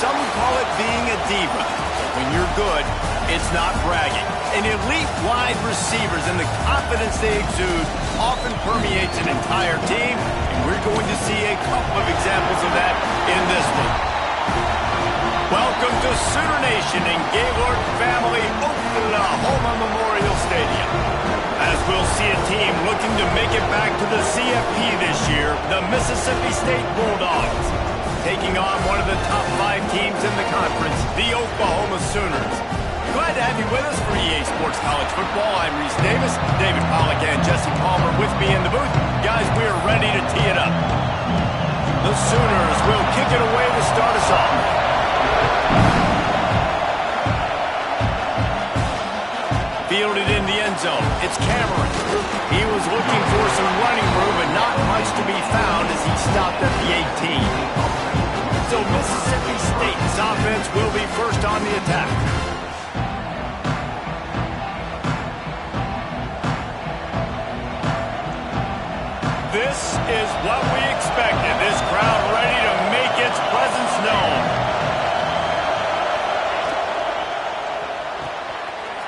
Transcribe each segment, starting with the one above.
some would call it being a diva. But when you're good, it's not bragging. And elite wide receivers and the confidence they exude often permeates an entire team, and we're going to see a couple of examples of that in this one. Welcome to Sooner Nation and Gaylord Family Oklahoma Memorial Stadium. As we'll see a team looking to make it back to the CFP this year, the Mississippi State Bulldogs, taking on one of the top 5 teams in the conference, the Oklahoma Sooners. Glad to have you with us for EA Sports College Football. I'm Reese Davis, David Pollack and Jesse Palmer with me in the booth. Guys, we are ready to tee it up. The Sooners will kick it away to start us off. Fielded in the end zone, it's Cameron. He was looking for some running room, but not much to be found as he stopped at the 18. So Mississippi State's offense will be first on the attack. This is what we expected. This crowd ready to make its presence known.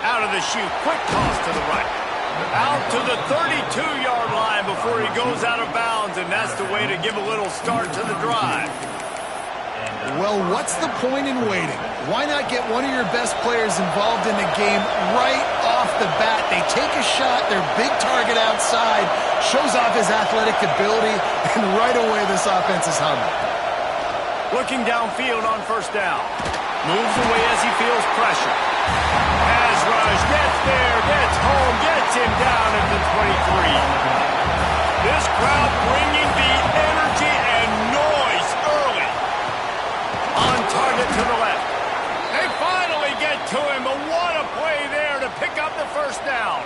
Out of the chute, quick toss to the right. Out to the 32-yard line before he goes out of bounds, and that's the way to give a little start to the drive. Well, what's the point in waiting? Why not get one of your best players involved in the game right off the bat? They take a shot, their big target outside, shows off his athletic ability, and right away this offense is humming. Looking downfield on first down. Moves away as he feels pressure. Pass rush, gets there, gets home, gets him down at the 23. This crowd bringing the energy and noise early. On target to the left. They finally get to him, but what a play there to pick up the first down.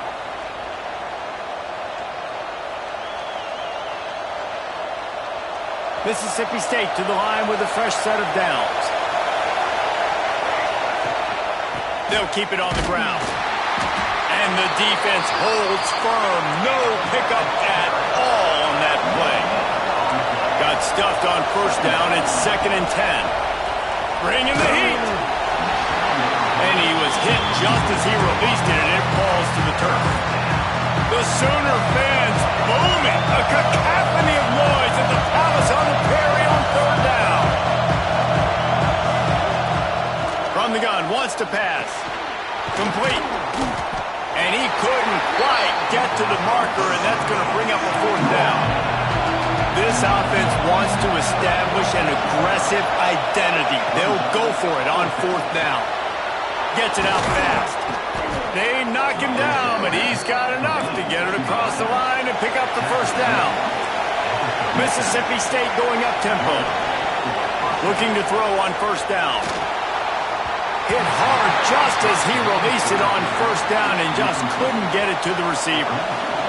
Mississippi State to the line with a fresh set of downs. They'll keep it on the ground. And the defense holds firm. No pickup at all on that play. Got stuffed on first down. It's 2nd and 10. Bringing the heat. And he was hit just as he released it, and it falls to the turf. The Sooner fans booming. A cacophony of noise at the Palace on the Prairie on 3rd down. From the gun, wants to pass. Complete. And he couldn't quite get to the marker, and that's going to bring up a 4th down. This offense wants to establish an aggressive identity. They'll go for it on 4th down. Gets it out fast. They knock him down, but he's got enough to get it across the line and pick up the first down. Mississippi State going up tempo. Looking to throw on first down. Hit hard just as he released it on first down and just couldn't get it to the receiver.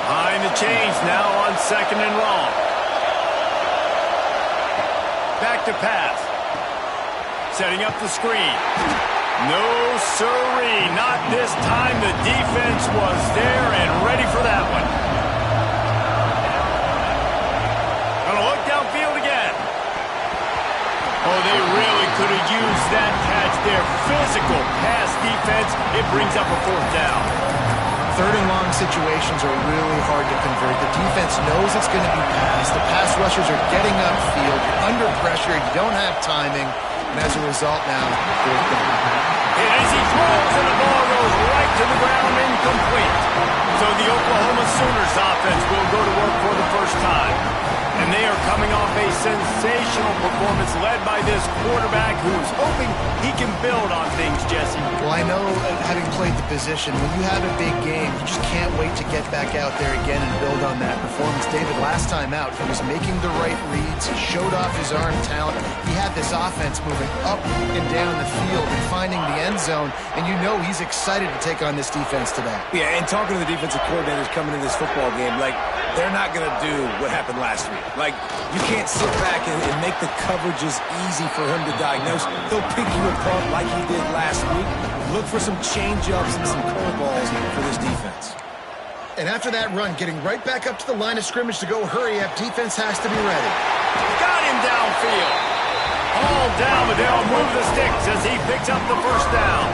Behind the chains now on 2nd and long. Back to pass. Setting up the screen. No siree, not this time. The defense was there and ready for that one. Gonna look downfield again. Oh, they really could have used that catch there. Physical pass defense. It brings up a 4th down. 3rd and long situations are really hard to convert. The defense knows it's going to be passed. The pass rushers are getting upfield. You're under pressure. You don't have timing. And as a result now, 4th down. And as he throws, and the ball goes right to the ground, incomplete. So the Oklahoma Sooners offense will go to work for the first time. And they are coming off a sensational performance led by this quarterback who's hoping he can build on things, Jesse. Well, I know, having played the position, when you have a big game, you just can't wait to get back out there again and build on that performance. David, last time out, he was making the right reads. He showed off his arm talent. He had this offense moving up and down the field and finding the end zone, and you know he's excited to take on this defense today. Yeah, and talking to the defensive coordinators coming into this football game, like, they're not going to do what happened last week. Like, you can't sit back and make the coverages easy for him to diagnose. He'll pick you apart like he did last week. Look for some change-ups and some curveballs for this defense. And after that run, getting right back up to the line of scrimmage to go hurry up, defense has to be ready. Got him downfield. All down, but they'll move the sticks as he picks up the first down.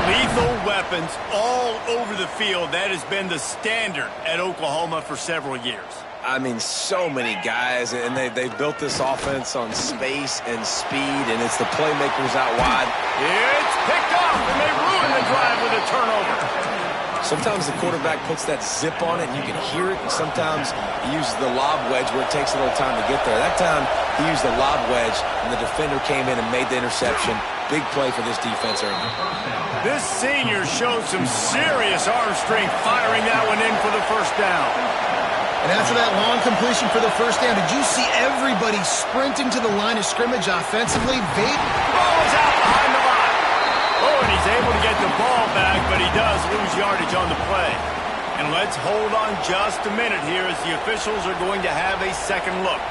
Lethal weapons all over the field. That has been the standard at Oklahoma for several years. I mean, so many guys, and they've built this offense on space and speed, and it's the playmakers out wide. It's picked off, and they ruin the drive with a turnover. Sometimes the quarterback puts that zip on it, and you can hear it, and sometimes he uses the lob wedge where it takes a little time to get there. That time, he used the lob wedge, and the defender came in and made the interception. Big play for this defense early. This senior showed some serious arm strength firing that one in for the first down. And after that long completion for the first down, did you see everybody sprinting to the line of scrimmage offensively? Ball is out behind the line. Oh, and he's able to get the ball back, but he does lose yardage on the play. And let's hold on just a minute here as the officials are going to have a second look.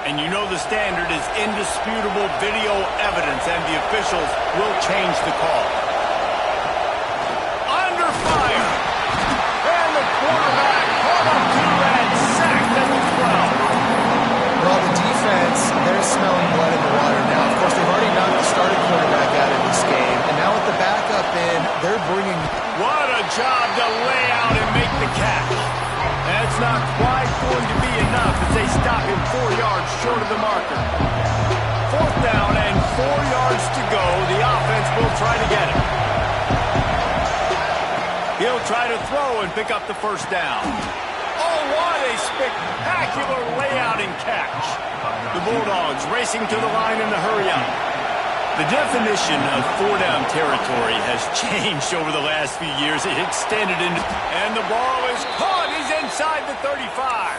And you know the standard is indisputable video evidence, and the officials will change the call. Under fire. And the quarterback caught up to and sacked at the 12. Well, the defense, they're smelling blood in the water now. Of course, they've already knocked the starting quarterback out of this game. And now with the backup in, they're bringing... What a job to lay out and make the catch. That's not quite going to be enough as they stop him 4 yards short of the marker. Fourth down and 4 yards to go. The offense will try to get it. He'll try to throw and pick up the first down. Oh, what a spectacular layout and catch. The Bulldogs racing to the line in the hurry-up. The definition of four-down territory has changed over the last few years. It extended into, and the ball is caught. He's inside the 35.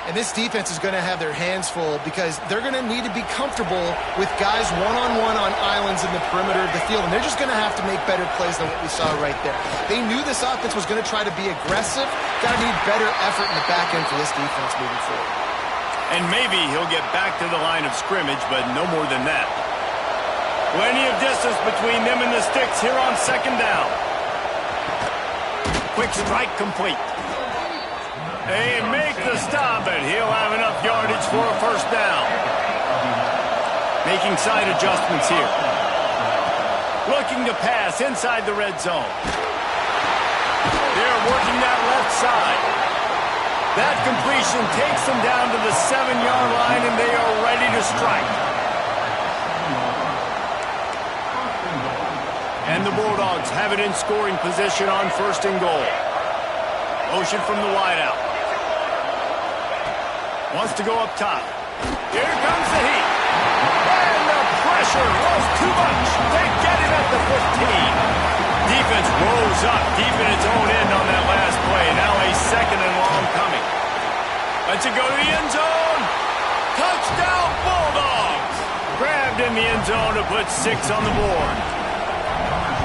And this defense is going to have their hands full because they're going to need to be comfortable with guys one-on-one on islands in the perimeter of the field. And they're just going to have to make better plays than what we saw right there. They knew this offense was going to try to be aggressive. Got to need better effort in the back end for this defense moving forward. And maybe he'll get back to the line of scrimmage, but no more than that. Plenty of distance between them and the sticks here on second down. Quick strike complete. They make the stop, and he'll have enough yardage for a first down. Making side adjustments here. Looking to pass inside the red zone. They're working that left side. That completion takes them down to the 7-yard line, and they are ready to strike. And the Bulldogs have it in scoring position on first and goal. Motion from the wideout. Wants to go up top. Here comes the heat. And the pressure was too much. They get it at the 15. Defense rose up deep in its own end on that last play. Now a second and long coming. Lets it go to the end zone. Touchdown Bulldogs. Grabbed in the end zone to put 6 on the board.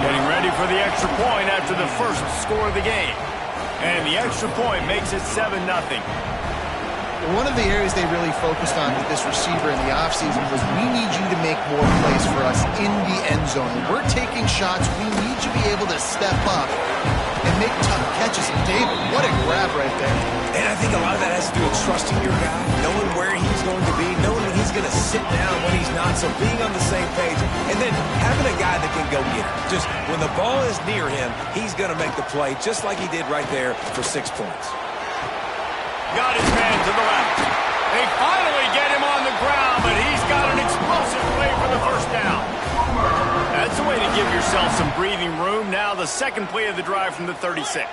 Getting ready for the extra point after the first score of the game. And the extra point makes it 7-0. One of the areas they really focused on with this receiver in the offseason was we need you to make more plays for us in the end zone. When we're taking shots, we need you to be able to step up and make tough catches. And David, what a grab right there. And I think a lot of that has to do with trusting your guy, knowing where he's going to be, knowing when he's going to sit down, when he's not, so being on the same page, and then having a guy that can go get it. Just when the ball is near him, he's going to make the play, just like he did right there for 6 points. Got his man to the left. They finally get him on the ground, but he's got an explosive play for the first down. That's a way to give yourself some breathing room. Now the second play of the drive from the 36.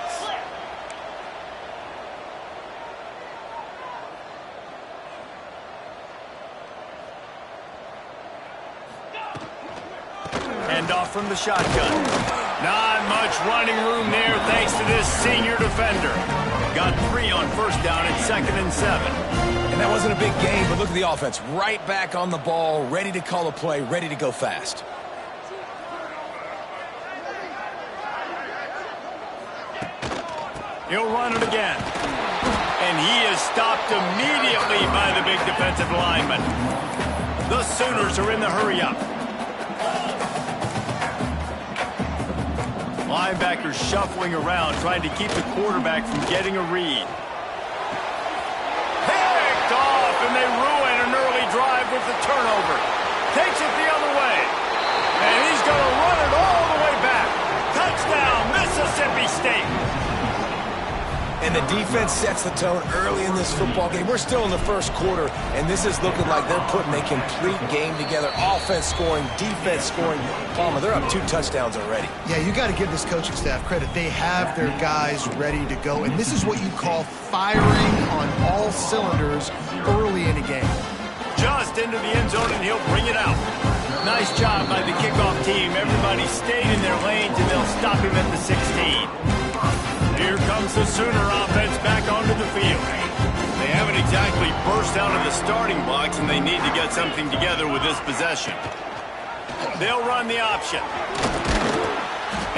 Hand off from the shotgun. Not much running room there thanks to this senior defender. Got 3 on first down at 2nd and 7. And that wasn't a big game, but look at the offense. Right back on the ball, ready to call a play, ready to go fast. He'll run it again. And he is stopped immediately by the big defensive lineman. The Sooners are in the hurry-up. linebackers shuffling around, trying to keep the quarterback from getting a read. Picked off, and they ruin an early drive with the turnover. Takes it the other way. And he's going to run it all the way back. Touchdown, Mississippi State. And the defense sets the tone early in this football game. We're still in the first quarter, and this is looking like they're putting a complete game together. Offense scoring, defense scoring. Palmer, they're up 2 touchdowns already. Yeah, you got to give this coaching staff credit. They have their guys ready to go, and this is what you call firing on all cylinders early in a game. Just into the end zone, and he'll bring it out. Nice job by the kickoff team. Everybody stayed in their lanes, and they'll stop him at the 16. Here comes the Sooner offense back onto the field. They haven't exactly burst out of the starting blocks, and they need to get something together with this possession. They'll run the option.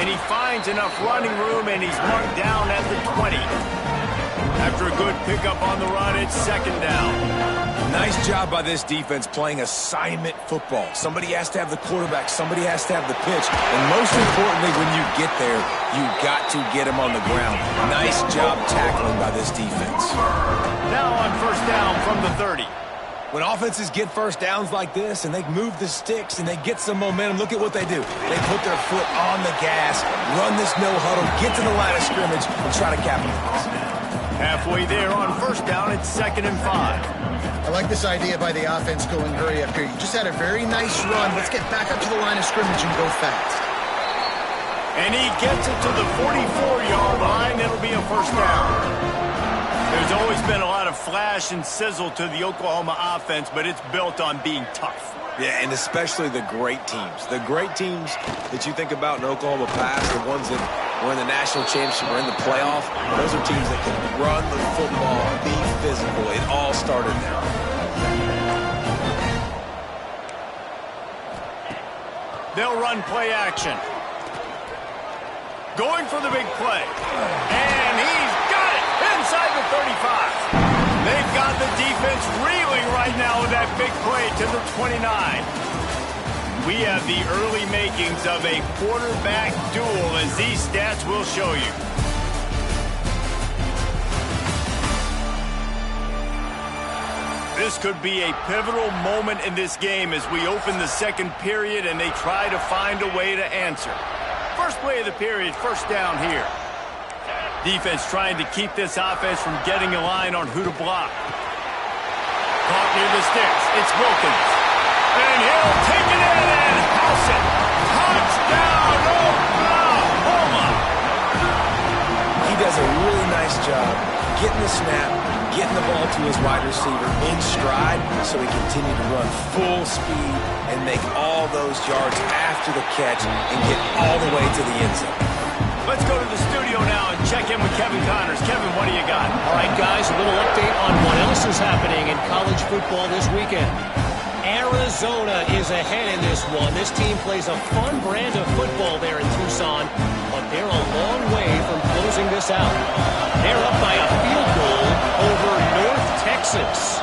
And he finds enough running room, and he's marked down at the 20. After a good pickup on the run, it's second down. Nice job by this defense playing assignment football. Somebody has to have the quarterback. Somebody has to have the pitch. And most importantly, when you get there, you got to get him on the ground. Nice job tackling by this defense. Now on first down from the 30. When offenses get first downs like this and they move the sticks and they get some momentum, look at what they do. They put their foot on the gas, run this no huddle, get to the line of scrimmage, and try to capitalize. Halfway there on first down, it's 2nd and 5. I like this idea by the offense going hurry up here. You just had a very nice run. Let's get back up to the line of scrimmage and go fast. And he gets it to the 44-yard line. It'll be a first down. There's always been a lot of flash and sizzle to the Oklahoma offense, but it's built on being tough. Yeah, and especially the great teams. The great teams that you think about in Oklahoma past, the ones that were in the national championship or in the playoff, those are teams that can run the football, be physical. It all started there. They'll run play action. Going for the big play. And he's got it inside the 35. They've got the defense reeling right now with that big play to the 29. We have the early makings of a quarterback duel, as these stats will show you. This could be a pivotal moment in this game as we open the second period and they try to find a way to answer. First play of the period, first down here. Defense trying to keep this offense from getting a line on who to block. Caught near the sticks. It's Wilkins. And he'll take it in and house it. Touchdown, Oklahoma! He does a really nice job getting the snap, getting the ball to his wide receiver in stride so he continued to run full speed and make all those yards after the catch and get all the way to the end zone. Let's go to the studio now and check in with Kevin Connors. Kevin, what do you got? All right, guys, a little update on what else is happening in college football this weekend. Arizona is ahead in this one. This team plays a fun brand of football there in Tucson, but they're a long way from closing this out. They're up by a field goal over North Texas.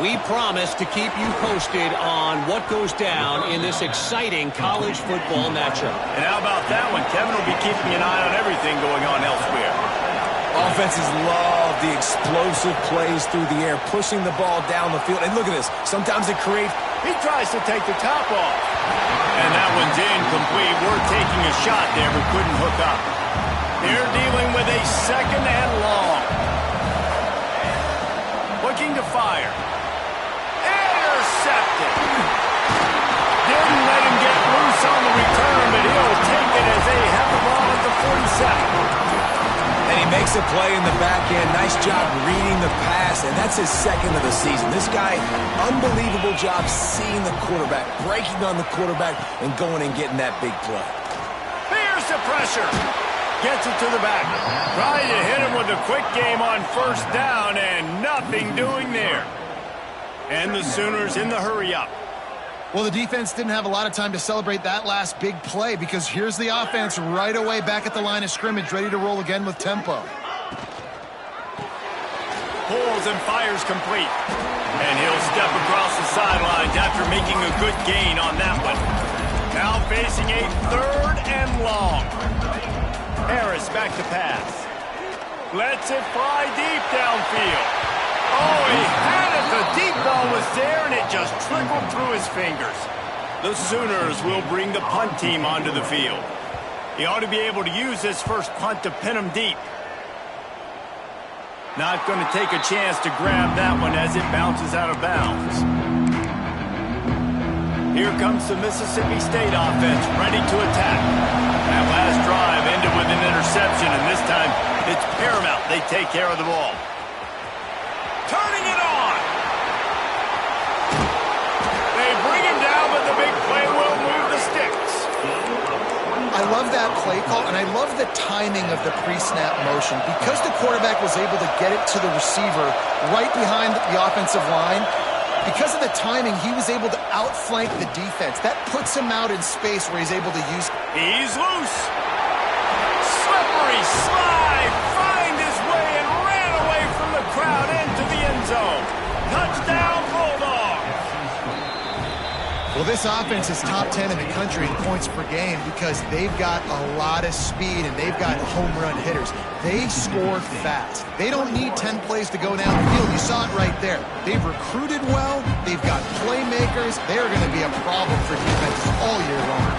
We promise to keep you posted on what goes down in this exciting college football matchup. And how about that one? Kevin will be keeping an eye on everything going on elsewhere. Offenses love the explosive plays through the air, pushing the ball down the field. And look at this. Sometimes it creates... He tries to take the top off. And that one's incomplete. We're taking a shot there, but couldn't hook up. They're dealing with a second and long. Looking to fire. Intercepted. Didn't let him get loose on the return, but he'll take it as they have the ball at the 47. And he makes a play in the back end. Nice job reading the pass, and that's his second of the season. This guy, unbelievable job seeing the quarterback, breaking on the quarterback, and going and getting that big play. Here's the pressure. Gets it to the back. Trying to hit him with a quick game on first down, and nothing doing there. And the Sooners in the hurry-up. Well, the defense didn't have a lot of time to celebrate that last big play because here's the offense right away back at the line of scrimmage, ready to roll again with tempo. Pulls and fires complete. And he'll step across the sidelines after making a good gain on that one. Now facing a third and long. Harris back to pass. Lets it fly deep downfield. Oh, he had it. The deep ball was there, and it just trickled through his fingers. The Sooners will bring the punt team onto the field. He ought to be able to use this first punt to pin him deep. Not going to take a chance to grab that one as it bounces out of bounds. Here comes the Mississippi State offense, ready to attack. That last drive ended with an interception, and this time it's paramount they take care of the ball. Turning it on! They bring him down, but the big play will move the sticks. I love that play call, and I love the timing of the pre-snap motion. Because the quarterback was able to get it to the receiver right behind the offensive line, because of the timing, he was able to outflank the defense. That puts him out in space where he's able to use... He's loose. Slippery slide. Find his way and ran away from the crowd into the end zone. Touchdown, Bulldogs. Well, this offense is top 10 in the country in points per game because they've got a lot of speed and they've got home run hitters. They score fast. They don't need 10 plays to go down the field. You saw it right there. They've recruited well. They've got playmakers. They're going to be a problem for defenses all year long.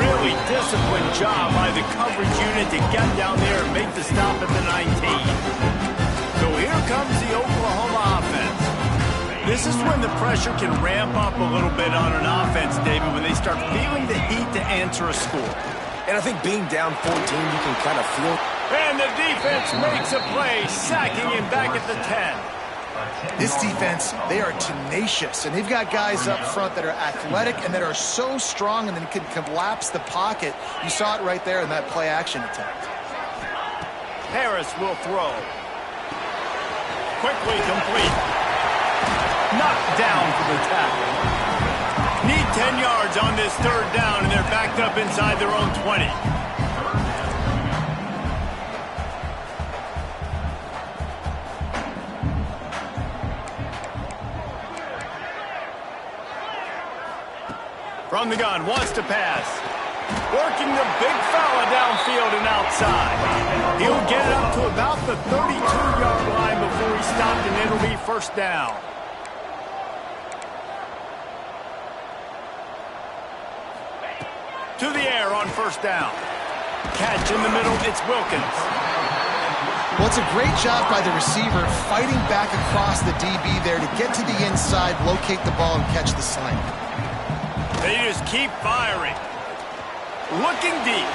Really disciplined job by the coverage unit to get down there and make the stop at the 19. So here comes the Oklahoma offense. This is when the pressure can ramp up a little bit on an offense, David, when they start feeling the heat to answer a score. And I think being down 14, you can kind of feel... And the defense makes a play, sacking him back at the 10. This defense, they are tenacious, and they've got guys up front that are athletic and that are so strong and then can collapse the pocket. You saw it right there in that play-action attempt. Harris will throw. Quickly complete. Knocked down for the tackle. Need 10 yards on this third down, and they're backed up inside their own 20. From the gun, wants to pass. Working the big fella downfield and outside. He'll get up to about the 32-yard line before he stopped, and it'll be first down. To the air on first down. Catch in the middle, it's Wilkins. Well, it's a great job by the receiver fighting back across the DB there to get to the inside, locate the ball, and catch the slant. They just keep firing. Looking deep.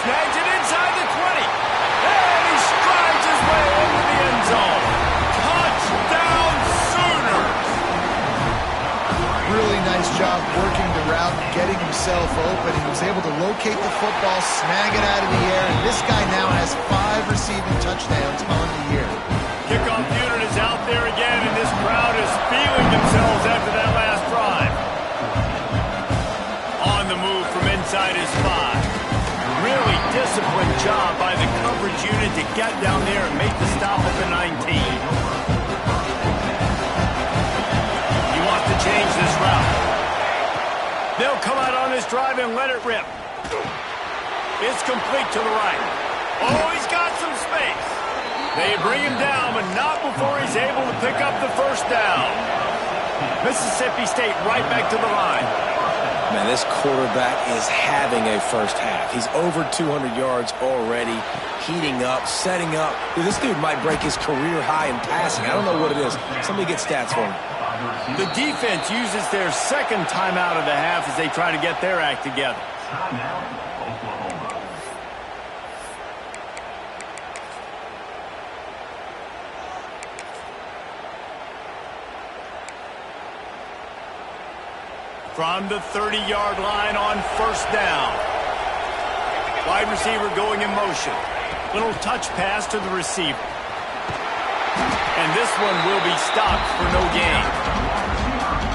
Snags it inside the 20. And he strides his way into the end zone. Touchdown, Sooners! Really nice job working the route and getting himself open. He was able to locate the football, snag it out of the air, and this guy now has 5 receiving touchdowns on the year. Kickoff unit is out there again, and this crowd is feeling themselves after that last drive. On the move from inside his 5. Really disciplined job by the coverage unit to get down there and make the stop at the 19. He wants to change this route. They'll come out on this drive and let it rip. It's complete to the right. Oh, he's got some space. They bring him down, but not before he's able to pick up the first down. Mississippi State right back to the line. Man, this quarterback is having a first half. He's over 200 yards already, heating up, setting up. Dude, this dude might break his career high in passing. I don't know what it is. Somebody get stats for him. The defense uses their second timeout of the half as they try to get their act together. From the 30-yard line on first down. Wide receiver going in motion. Little touch pass to the receiver. And this one will be stopped for no gain.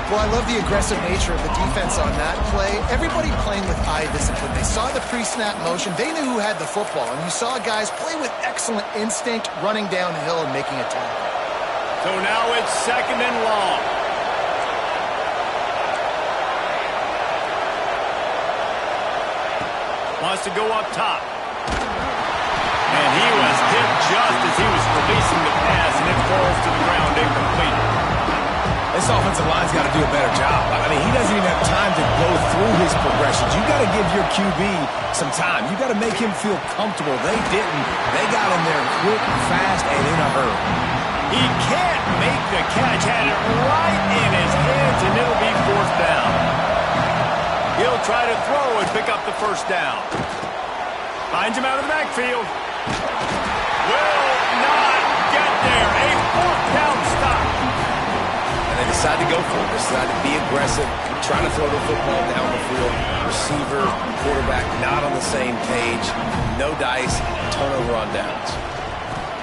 Well, I love the aggressive nature of the defense on that play. Everybody playing with eye discipline. They saw the pre-snap motion. They knew who had the football. And you saw guys play with excellent instinct, running downhill and making a tackle. So now it's second and long. Wants to go up top. And he was hit just as he was releasing the pass, and it falls to the ground incomplete. This offensive line's got to do a better job. I mean, he doesn't even have time to go through his progressions. You got to give your QB some time. You got to make him feel comfortable. They didn't. They got him there quick, fast, and in a hurry. He can't make the catch. Had it right in his hands, and it'll be fourth down. He'll try to throw and pick up the first down. Finds him out of the backfield. Will not get there. A fourth down stop. And they decide to go for it. They decide to be aggressive, try to throw the football down the field. Receiver, quarterback not on the same page. No dice, turnover on downs.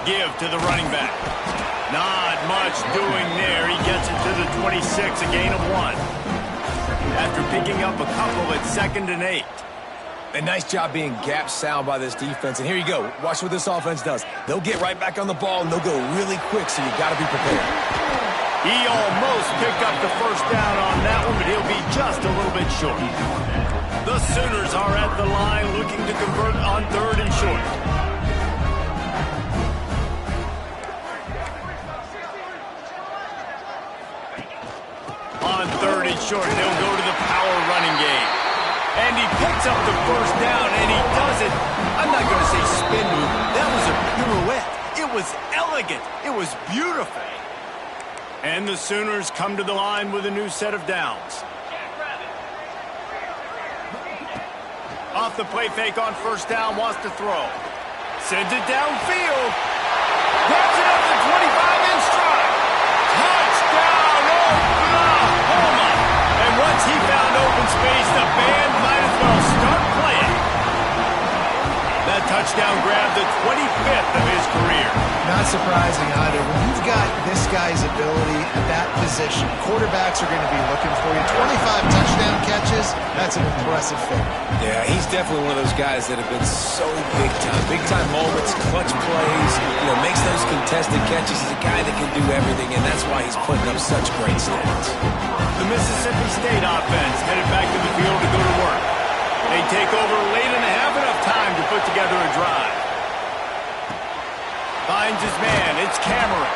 Give to the running back. Not much doing there. He gets it to the 26, a gain of 1. After picking up a couple at 2nd and 8. A nice job being gap sound by this defense. And here you go. Watch what this offense does. They'll get right back on the ball, and they'll go really quick, so you got to be prepared. He almost picked up the first down on that one, but he'll be just a little bit short. The Sooners are at the line looking to convert on 3rd and short. On 3rd and short, they'll go to the power running game. And he picks up the first down, and he does it. I'm not going to say spin move. That was a pirouette. It was elegant. It was beautiful. And the Sooners come to the line with a new set of downs. Off the play fake on first down, wants to throw. Sends it downfield. Grabs it up to 25 in stride. Touchdown, Oklahoma. And once he found open space, the band might as well start playing. That touchdown grabbed the 25th of his career. Not surprising either. When you've got this guy's ability at that position, quarterbacks are going to be looking for you. 25 touchdown catches, that's an impressive thing. Yeah, he's definitely one of those guys that have been so big time. Big time moments, clutch plays, makes those contested catches. He's a guy that can do everything, and that's why he's putting up such great stats. The Mississippi State offense headed back to the field to go to work. They take over late and have enough time to put together a drive. Finds his man. It's Cameron.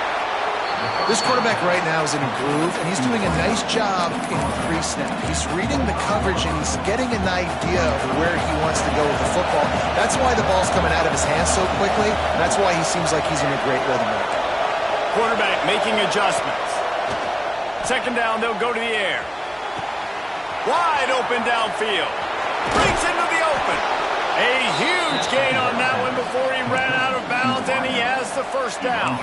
This quarterback right now is in a groove, and he's doing a nice job in pre-snap. He's reading the coverage, and he's getting an idea of where he wants to go with the football. That's why the ball's coming out of his hands so quickly. That's why he seems like he's in a great rhythm right now. Quarterback making adjustments. 2nd down, they'll go to the air. Wide open downfield. Breaks into the open. A huge gain on that one before he ran out of bounds, and he has the first down.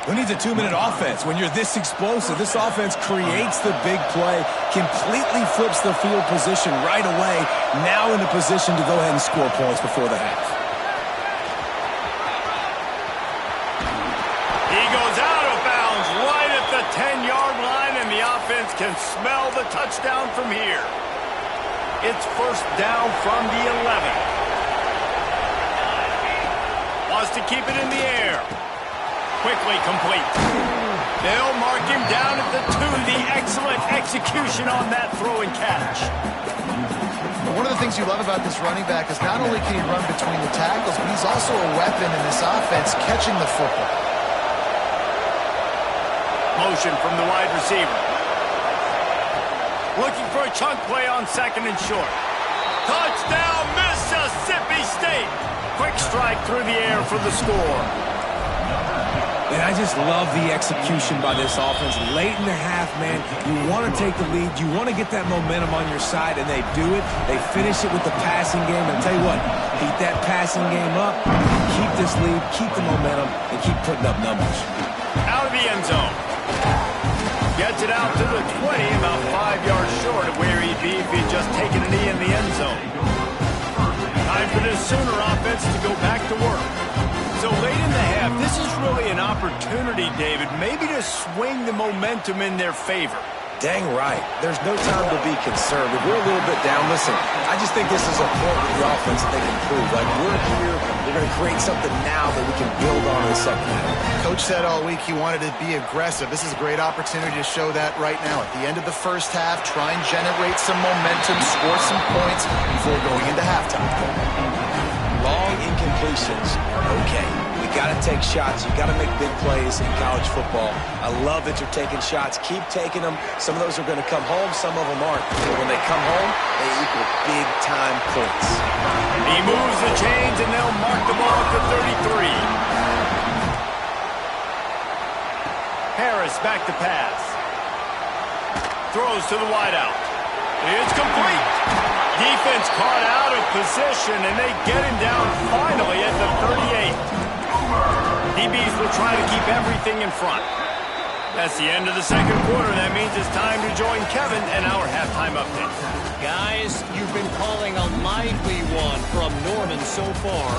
Who needs a 2-minute offense when you're this explosive? This offense creates the big play, completely flips the field position right away, now in a position to go ahead and score points before the half. He goes out of bounds right at the 10-yard line, and the offense can smell the touchdown from here. It's first down from the 11. Wants to keep it in the air. Quickly complete. They'll mark him down at the 2. The excellent execution on that throw and catch. One of the things you love about this running back is not only can he run between the tackles, but he's also a weapon in this offense catching the football. Motion from the wide receiver. Looking for a chunk play on 2nd and short. Touchdown, Mississippi State. Quick strike through the air for the score. And I just love the execution by this offense. Late in the half, man, you want to take the lead. You want to get that momentum on your side, and they do it. They finish it with the passing game. And I'll tell you what, keep that passing game up, keep this lead, keep the momentum, and keep putting up numbers. Out of the end zone. Gets it out to the 20, about 5 yards short of where he'd be if he'd just taken a knee in the end zone. Time for this Sooner offense to go back to work. So late in the half, this is really an opportunity, David, maybe to swing the momentum in their favor. Dang right. There's no time to be concerned. If we're a little bit down, listen, I just think this is a point with the offense that they can prove. Like, we're here, we're going to create something now that we can build on in the second half. Coach said all week he wanted to be aggressive. This is a great opportunity to show that right now. At the end of the first half, try and generate some momentum, score some points before going into halftime. long incompletions are okay. We got to take shots. You got to make big plays in college football. I love that you're taking shots. Keep taking them. Some of those are going to come home. Some of them aren't. But when they come home, they equal big-time points. He moves the chains, and they'll mark the ball at the 33. Harris back to pass. Throws to the wideout. It's complete. Defense caught out of position, and they get him down finally at the 38. DBs will try to keep everything in front. That's the end of the second quarter. That means it's time to join Kevin and our halftime update. Guys, you've been calling a lively one from Norman so far.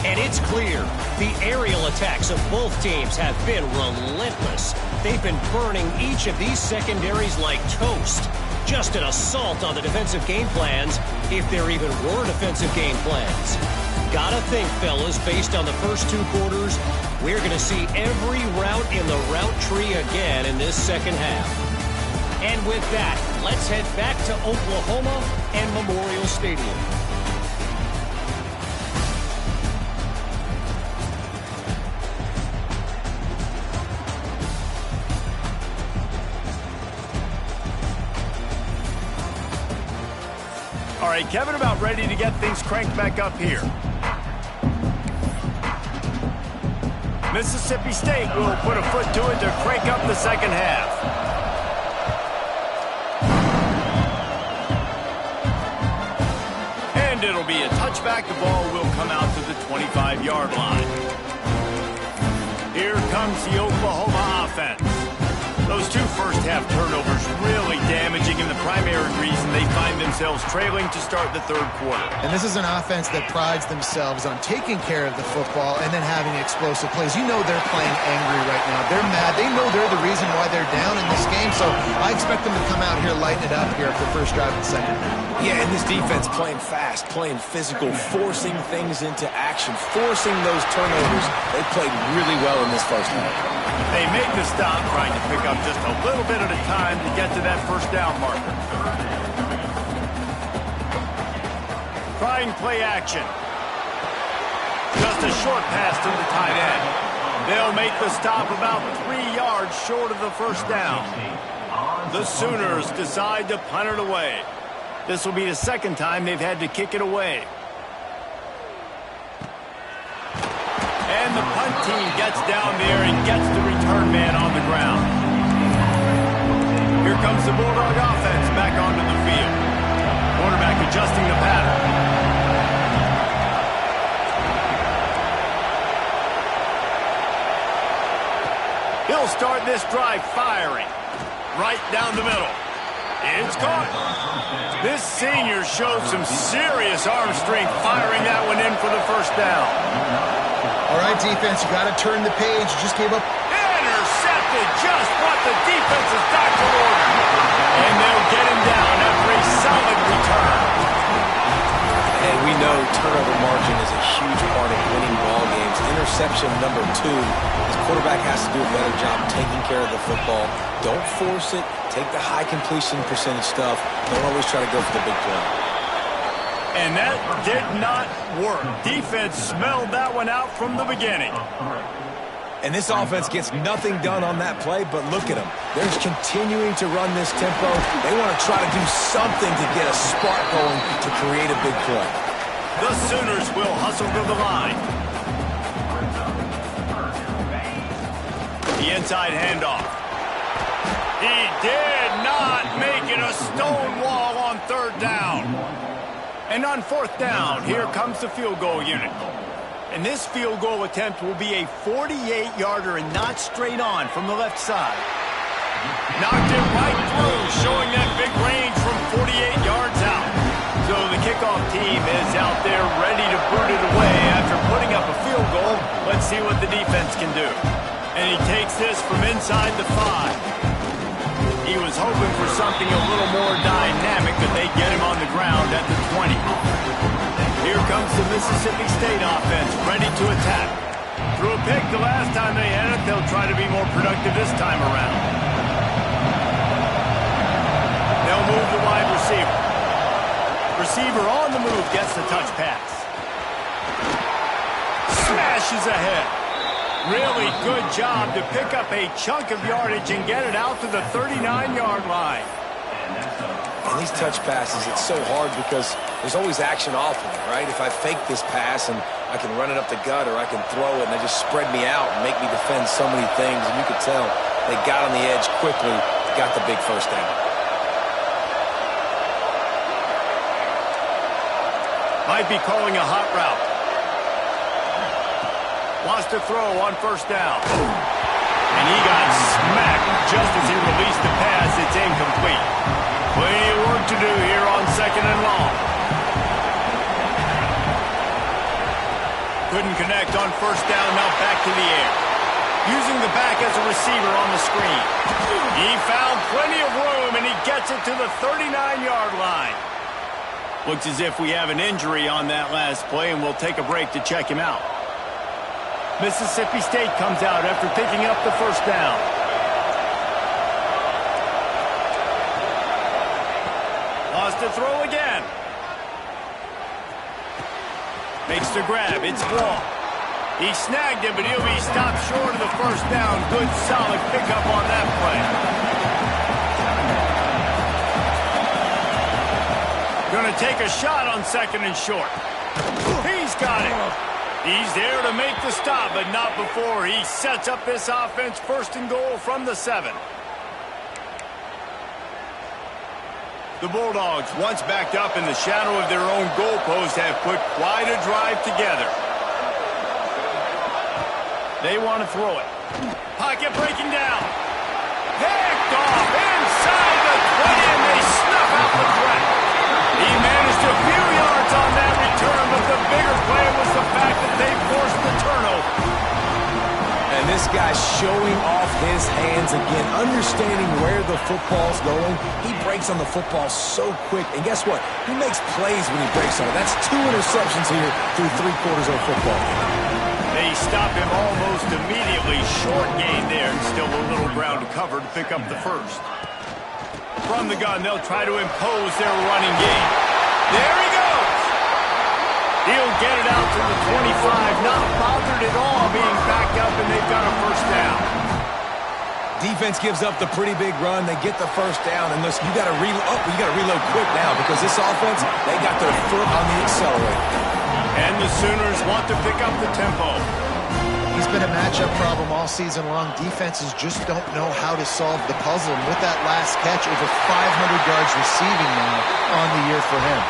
And it's clear the aerial attacks of both teams have been relentless. They've been burning each of these secondaries like toast. Just an assault on the defensive game plans, if there even were defensive game plans. Gotta think, fellas, based on the first two quarters, we're going to see every route in the route tree again in this second half. And with that, let's head back to Oklahoma and Memorial Stadium. All right, Kevin, about ready to get things cranked back up here. Mississippi State will put a foot to it to crank up the second half. And it'll be a touchback. The ball will come out to the 25-yard line. Here comes the Oklahoma offense. Those two first-half turnovers really damaging, and the primary reason they find themselves trailing to start the third quarter. And this is an offense that prides themselves on taking care of the football and then having explosive plays. You know they're playing angry right now. They're mad. They know they're the reason why they're down in this game, so I expect them to come out here, lighten it up here for first drive and second. Yeah, and this defense playing fast, playing physical, forcing things into action, forcing those turnovers. They played really well in this first half. They make the stop, trying to pick up just a little bit at a time to get to that first down marker. Trying play action. Just a short pass to the tight end. They'll make the stop about 3 yards short of the first down. The Sooners decide to punt it away. This will be the second time they've had to kick it away. And the punt team gets down there and gets the return man on the ground. Here comes the Bulldog offense back onto the field. Quarterback adjusting the pattern. He'll start this drive firing. Right down the middle. It's caught. This senior showed some serious arm strength firing that one in for the first down. All right, defense, you got to turn the page. You just gave up. Intercepted, just what the defense's doctor ordered. And they'll get him down after a solid return. And we know turnover margin is a huge part of winning ball games. Interception number 2. This quarterback has to do a better job taking care of the football. Don't force it. Take the high completion percentage stuff. Don't always try to go for the big play. And that did not work. Defense smelled that one out from the beginning. And this offense gets nothing done on that play, but look at them. They're just continuing to run this tempo. They want to try to do something to get a spark going to create a big play. The Sooners will hustle to the line. The inside handoff. He did not make it a stone wall on third down. And on fourth down, here comes the field goal unit. And this field goal attempt will be a 48-yarder and not straight on from the left side. Knocked it right through, showing that big range from 48 yards out. So the kickoff team is out there ready to boot it away after putting up a field goal. Let's see what the defense can do. And he takes this from inside the 5. He was hoping for something a little more dynamic, but they get him on the ground at the 20. Here comes the Mississippi State offense, ready to attack. Threw a pick the last time they had it. They'll try to be more productive this time around. They'll move the wide receiver. Receiver on the move gets the touch pass. smashes ahead. Really good job to pick up a chunk of yardage and get it out to the 39-yard line. And these touch passes, it's so hard because there's always action off of it, right? If I fake this pass and I can run it up the gut or I can throw it and they just spread me out and make me defend so many things, and you could tell they got on the edge quickly, got the big first down. Might be calling a hot route. Wants to throw on first down. And he got smacked just as he released the pass. It's incomplete. Plenty of work to do here on second and long. Couldn't connect on first down. Now back to the air. Using the back as a receiver on the screen. He found plenty of room, and he gets it to the 39-yard line. Looks as if we have an injury on that last play, and we'll take a break to check him out. Mississippi State comes out after picking up the first down. Wants to throw again. Makes the grab. It's Ball. He snagged him, but he'll be stopped short of the first down. Good, solid pickup on that play. Going to take a shot on second and short. He's got it. He's there to make the stop, but not before he sets up this offense first and goal from the 7. The Bulldogs, once backed up in the shadow of their own goalpost, have put quite a drive together. They want to throw it. Pocket breaking down. Picked off inside the 20, and they snuff out the threat. He managed a few yards on that return, but the bigger play was the fact that they forced the turnover. And this guy's showing off his hands again, understanding where the football's going. He breaks on the football so quick. And guess what? He makes plays when he breaks on it. That's 2 interceptions here through 3 quarters of the football. They stop him almost immediately. Short gain there, and still a little ground to cover to pick up the first. From the gun, they'll try to impose their running game. There he goes! He'll get it out to the 25, not bothered at all being backed up, and they've got a first down. Defense gives up the pretty big run. They get the first down, and listen, you got to reload quick now because this offense, they got their foot on the accelerator. And the Sooners want to pick up the tempo. He's been a matchup problem all season long. Defenses just don't know how to solve the puzzle. And with that last catch, over 500 yards receiving now on the year for him.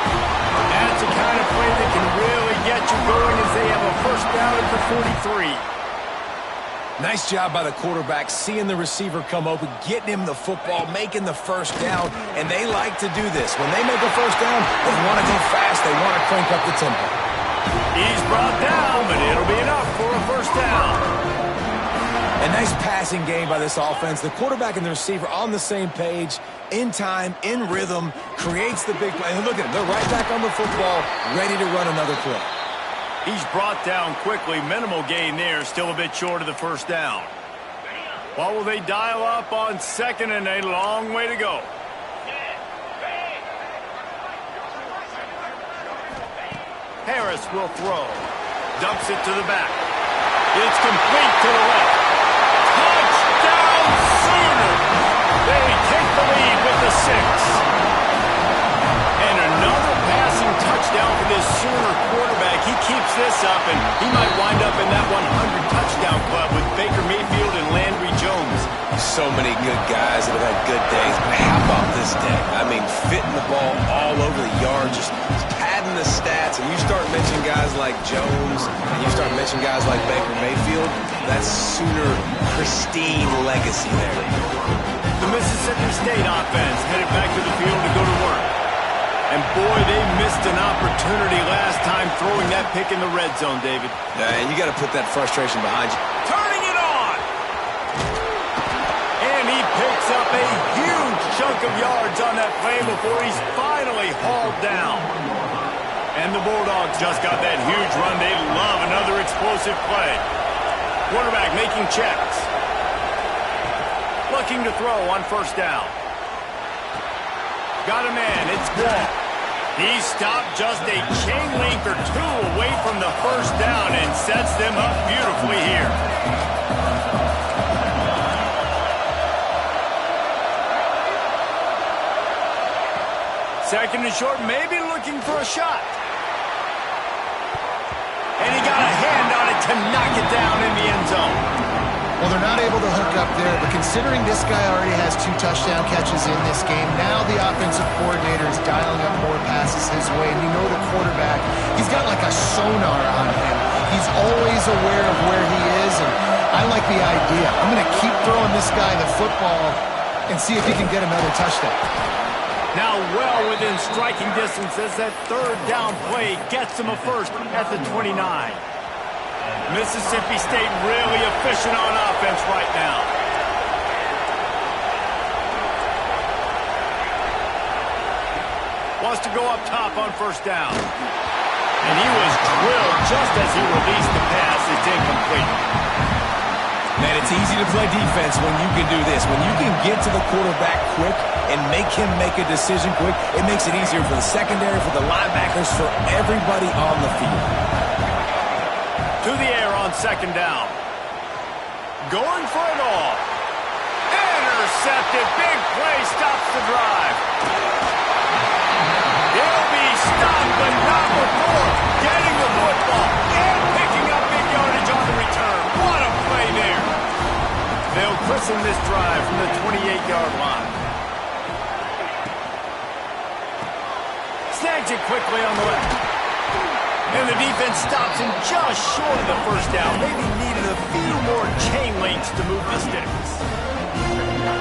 That's the kind of play that can really get you going as they have a first down at the 43. Nice job by the quarterback, seeing the receiver come open, getting him the football, making the first down, and they like to do this. When they make a first down, they want to go fast. They want to crank up the tempo. He's brought down, but it'll be enough for a first down. A nice passing game by this offense. The quarterback and the receiver on the same page, in time, in rhythm, creates the big play. And look at them. They're right back on the football, ready to run another play. He's brought down quickly. Minimal gain there, still a bit short of the first down. What will they dial up on second, and a long way to go? Harris will throw. Dumps it to the back. It's complete to the left. Touchdown Sooners! They take the lead with the 6. And another passing touchdown for this Sooner quarterback. He keeps this up, and he might wind up in that 100 touchdown club with Baker Mayfield and Landry Jones. So many good guys that have had good days, but how about this day? I mean, fitting the ball all over the yard, just padding the stats, and you start mentioning guys like Jones, and you start mentioning guys like Baker Mayfield, that's Sooner pristine legacy there. The Mississippi State offense headed back to the field to go to work. And boy, they missed an opportunity last time throwing that pick in the red zone, David. And you got to put that frustration behind you. Turning it on! And he picks up a huge chunk of yards on that play before he's finally hauled down. And the Bulldogs just got that huge run. They love another explosive play. Quarterback making checks. Looking to throw on first down. Got a man. It's Ball. He stopped just a chain length or two away from the first down and sets them up beautifully here. Second and short, maybe looking for a shot. And he got a hand on it to knock it down in the end zone. Well, they're not able to hook up there, but considering this guy already has 2 touchdown catches in this game, now the offensive coordinator is dialing up more passes his way, and you know the quarterback, he's got like a sonar on him. He's always aware of where he is, and I like the idea. I'm going to keep throwing this guy the football and see if he can get another touchdown. Now well within striking distance as that third down play gets him a first at the 29. Mississippi State really efficient on offense right now. Wants to go up top on first down. And he was drilled just as he released the pass. It's incomplete. Man, it's easy to play defense when you can do this. When you can get to the quarterback quick and make him make a decision quick, it makes it easier for the secondary, for the linebackers, for everybody on the field. To the air on second down. Going for it all. Intercepted. Big play stops the drive. He'll be stopped, but not before getting the football and picking up big yardage on the return. What a play there. They'll christen this drive from the 28-yard line. Snags it quickly on the left. And the defense stops him just short of the first down. Maybe needed a few more chain links to move the sticks.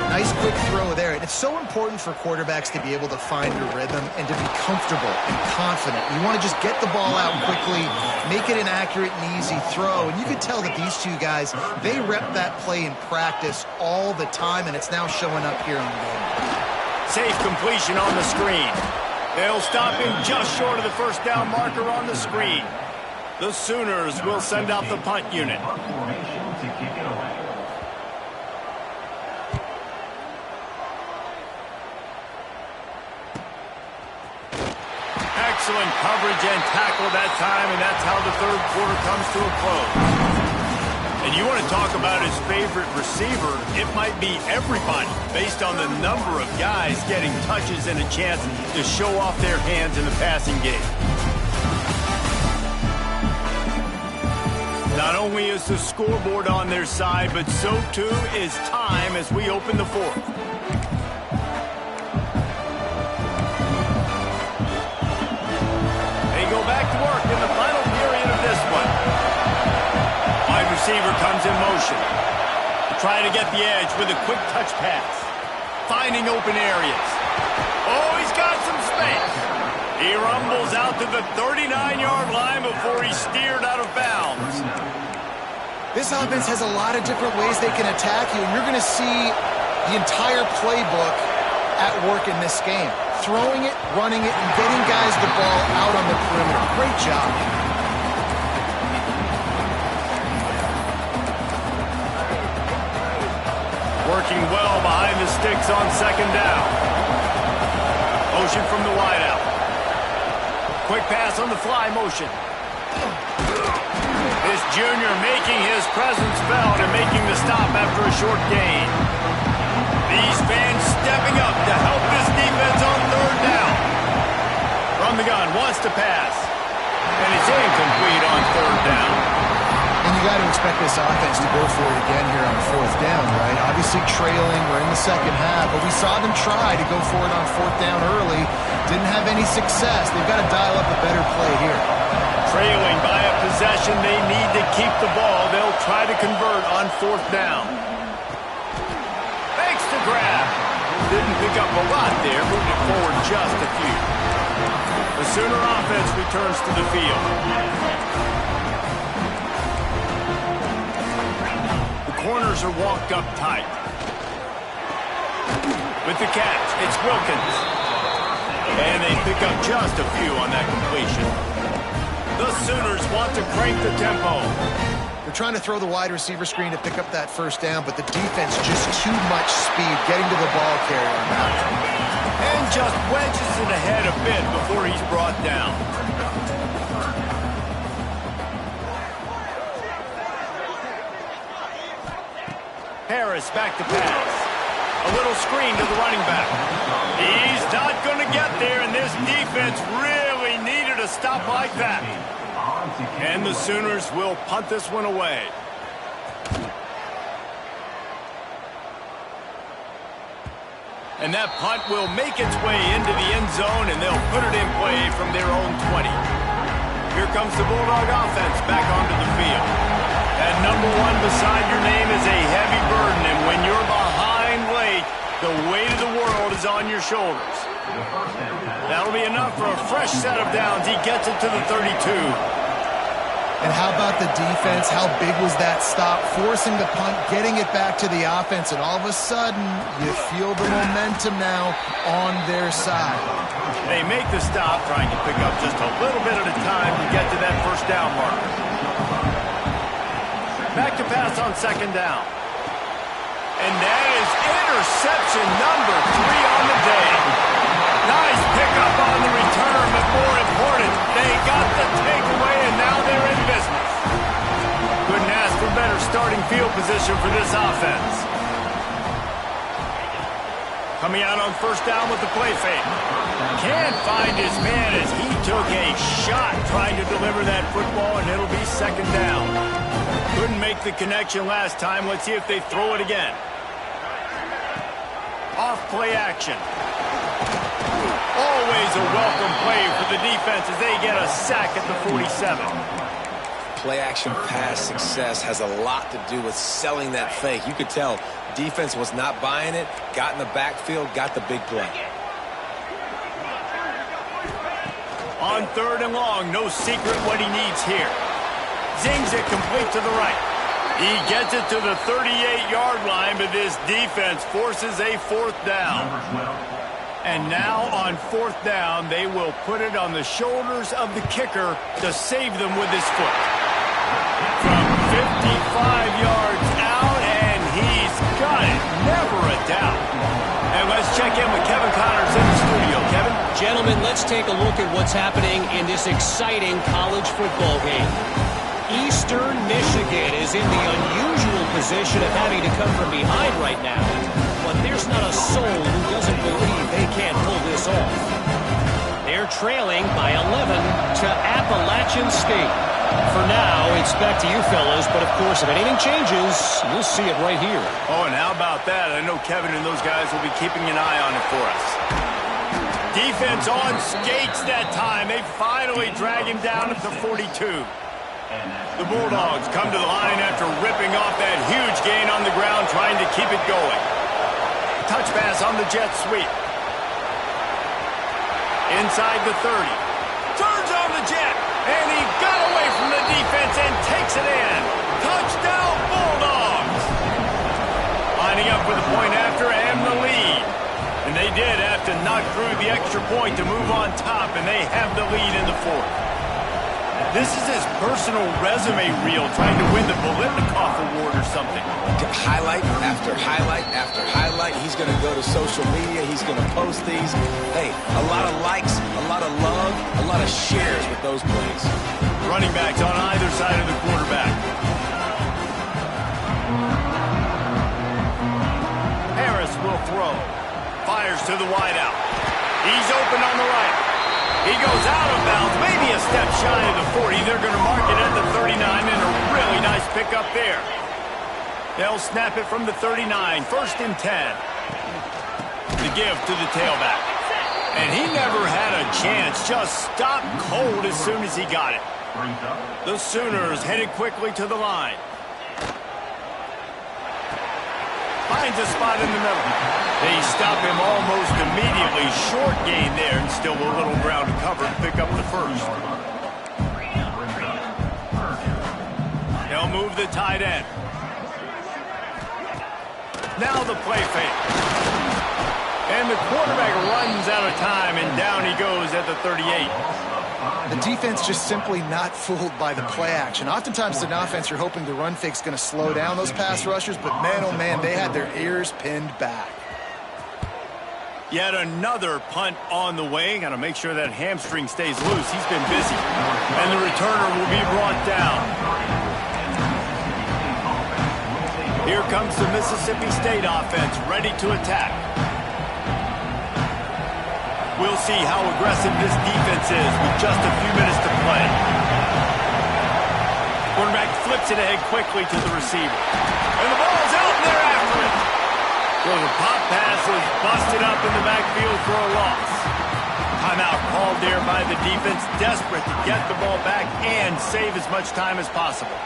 Nice quick throw there. And it's so important for quarterbacks to be able to find their rhythm and to be comfortable and confident. You want to just get the ball out quickly, make it an accurate and easy throw. And you can tell that these 2 guys, they rep that play in practice all the time, and it's now showing up here on the game. Safe completion on the screen. They'll stop him just short of the first down marker on the screen. The Sooners will send out the punt unit. Excellent coverage and tackle that time, and that's how the third quarter comes to a close. And you want to talk about his favorite receiver, it might be everybody based on the number of guys getting touches and a chance to show off their hands in the passing game. Not only is the scoreboard on their side, but so too is time as we open the fourth. They go back to work in the final period of this one. Wide receiver comes in motion. Trying to get the edge with a quick touch pass. Finding open areas. Oh, he's got some space. He rumbles out to the 39-yard line before he's steered out of bounds. This offense has a lot of different ways they can attack you, and you're going to see the entire playbook at work in this game. Throwing it, running it, and getting guys the ball out on the perimeter. Great job. Working well behind the sticks on second down. Motion from the wideout. Quick pass on the fly motion. This junior making his presence felt and making the stop after a short gain. These fans stepping up to help this defense on third down. From the gun, wants to pass. And it's incomplete on third down. And you got to expect this offense to go for it again here on fourth down, right? Obviously trailing, we're in the second half, but we saw them try to go for it on fourth down early. Didn't have any success. They've got to dial up a better play here. Trailing by a possession, they need to keep the ball. They'll try to convert on fourth down. Thanks to grab. Didn't pick up a lot there, moved it forward just a few. The Sooner offense returns to the field. The corners are walked up tight. With the catch, it's Wilkins. And they pick up just a few on that completion. The Sooners want to crank the tempo. They're trying to throw the wide receiver screen to pick up that first down, but the defense just too much speed getting to the ball carrier on that. And just wedges it ahead a bit before he's brought down. Harris back to pass. A little screen to the running back. He's not going to get there, and this defense really needed a stop like that. And the Sooners will punt this one away. And that punt will make its way into the end zone, and they'll put it in play from their own 20. Here comes the Bulldog offense back onto the field. That number 1 beside your name is a heavy burden, and when you're behind late, the weight of the world is on your shoulders. That'll be enough for a fresh set of downs. He gets it to the 32. And how about the defense? How big was that stop? Forcing the punt, getting it back to the offense, and all of a sudden, you feel the momentum now on their side. They make the stop, trying to pick up just a little bit at a time to get to that first down marker. Back to pass on second down. And that is interception number 3 on the day. Nice pickup on the return, but more important, they got the takeaway, and now they're in business. Couldn't ask for better starting field position for this offense. Coming out on first down with the play fake. Can't find his man as he took a shot trying to deliver that football, and it'll be second down. Couldn't make the connection last time. Let's see if they throw it again. Off play action. Always a welcome play for the defense as they get a sack at the 47. Play action pass success has a lot to do with selling that fake. You could tell defense was not buying it, got in the backfield, got the big play. On third and long, no secret what he needs here. Zings it complete to the right. He gets it to the 38-yard line, but this defense forces a fourth down. And now on fourth down, they will put it on the shoulders of the kicker to save them with his foot. From 55 yards out, and he's got it. Never a doubt. And let's check in with Kevin Connors in the studio. Kevin? Gentlemen, let's take a look at what's happening in this exciting college football game. Eastern Michigan is in the unusual position of having to come from behind right now. But there's not a soul who doesn't believe they can't pull this off. They're trailing by 11 to Appalachian State. For now, it's back to you fellas, but of course, if anything changes, you'll see it right here. Oh, and how about that? I know Kevin and those guys will be keeping an eye on it for us. Defense on skates that time. They finally drag him down at the 42. The Bulldogs come to the line after ripping off that huge gain on the ground, trying to keep it going. Touch pass on the jet sweep. Inside the 30. Turns on the jet, and he got away from the defense and takes it in. Touchdown, Bulldogs! Lining up for the point after and the lead. And they did have to knock through the extra point to move on top, and they have the lead in the fourth. This is his personal resume reel, trying to win the Biletnikoff Award or something. Highlight after highlight after highlight. He's going to go to social media. He's going to post these. Hey, a lot of likes, a lot of love, a lot of shares with those plays. Running backs on either side of the quarterback. Harris will throw. Fires to the wideout. He's open on the right. He goes out of bounds, maybe a step shy of the 40. They're going to mark it at the 39, and a really nice pickup there. They'll snap it from the 39, first and 10. The give to the tailback. And he never had a chance, just stopped cold as soon as he got it. The Sooners headed quickly to the line. Finds a spot in the middle. They stop him almost immediately. Short gain there, and still a little ground to cover to pick up the first. They'll move the tight end. Now the play fake. And the quarterback runs out of time, and down he goes at the 38. The defense just simply not fooled by the play action. Oftentimes, in offense, you're hoping the run fake's going to slow down those pass rushers, but man, oh man, they had their ears pinned back. Yet another punt on the way. Got to make sure that hamstring stays loose. He's been busy. And the returner will be brought down. Here comes the Mississippi State offense, ready to attack. We'll see how aggressive this defense is with just a few minutes to play. Quarterback flips it ahead quickly to the receiver. And the ball's out, and they're after it. So the pop pass was busted up in the backfield for a loss. Timeout called there by the defense, desperate to get the ball back and save as much time as possible.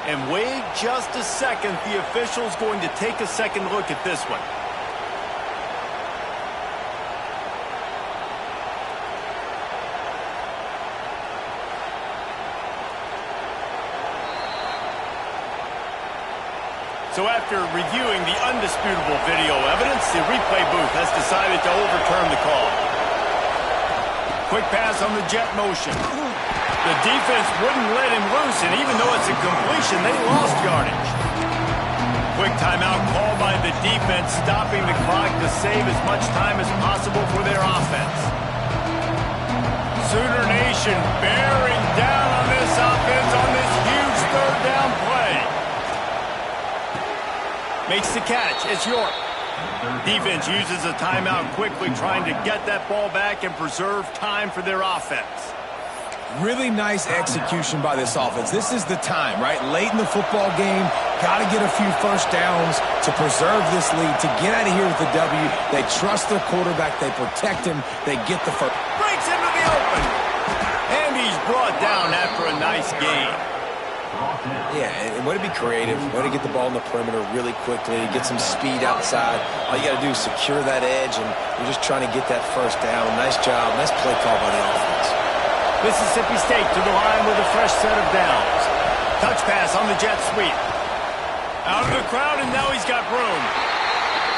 And wait just a second, the official's going to take a second look at this one. So after reviewing the undisputable video evidence, the replay booth has decided to overturn the call. Quick pass on the jet motion. The defense wouldn't let him loose, and even though it's a completion, they lost yardage. Quick timeout call by the defense, stopping the clock to save as much time as possible for their offense. Sooner Nation bearing down on this offense on this huge third down play. Makes the catch. It's York. Defense uses a timeout quickly, trying to get that ball back and preserve time for their offense. Really nice execution by this offense. This is the time, right? Late in the football game, got to get a few first downs to preserve this lead, to get out of here with the W. They trust their quarterback. They protect him. They get the first. Breaks into the open. And he's brought down after a nice gain. Yeah, and way to be creative, way to get the ball in the perimeter really quickly, get some speed outside. All you got to do is secure that edge, and you're just trying to get that first down. Nice job. Nice play call by the offense. Mississippi State to the line with a fresh set of downs. Touch pass on the jet sweep. Out of the crowd, and now he's got room.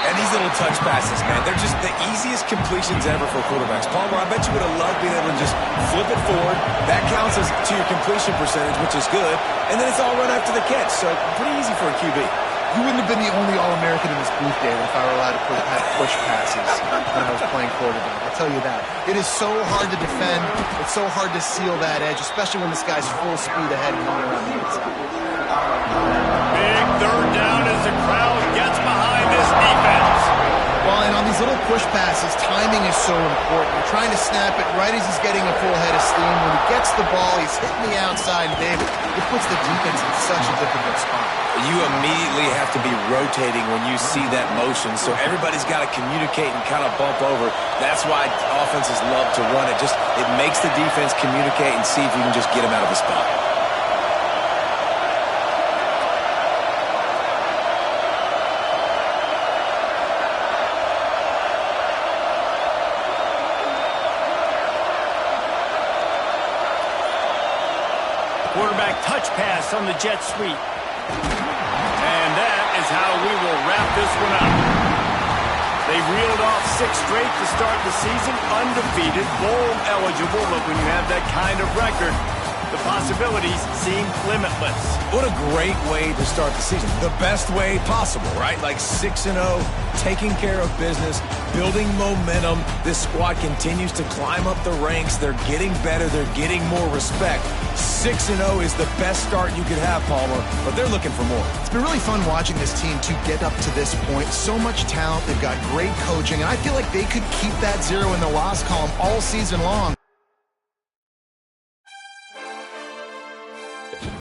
And these little touch passes, man, they're just the easiest completions ever for quarterbacks. Palmer, I bet you would have loved being able to just flip it forward. That counts as to your completion percentage, which is good. And then it's all run after the catch, so pretty easy for a QB. You wouldn't have been the only All-American in this booth, David, if I were allowed to push passes when I was playing quarterback. I'll tell you that. It is so hard to defend. It's so hard to seal that edge, especially when this guy's full speed ahead coming around the inside. Big third down as the crowd gets behind this defense. Well, and on these little push passes, timing is so important. You're trying to snap it right as he's getting a full head of steam. When he gets the ball, he's hitting the outside, and David, it puts the defense in such a difficult spot. You immediately have to be rotating when you see that motion, so everybody's got to communicate and kind of bump over. That's why offenses love to run it. It makes the defense communicate and see if you can just get him out of the spot. Quarterback touch pass on the jet sweep. And that is how we will wrap this one up. They reeled off 6 straight to start the season, undefeated, bowl eligible, but when you have that kind of record, the possibilities seem limitless. What a great way to start the season. The best way possible, right? Like 6-0, taking care of business, building momentum. This squad continues to climb up the ranks. They're getting better. They're getting more respect. 6-0 is the best start you could have, Palmer, but they're looking for more. It's been really fun watching this team to get up to this point. So much talent. They've got great coaching, and I feel like they could keep that 0 in the loss column all season long.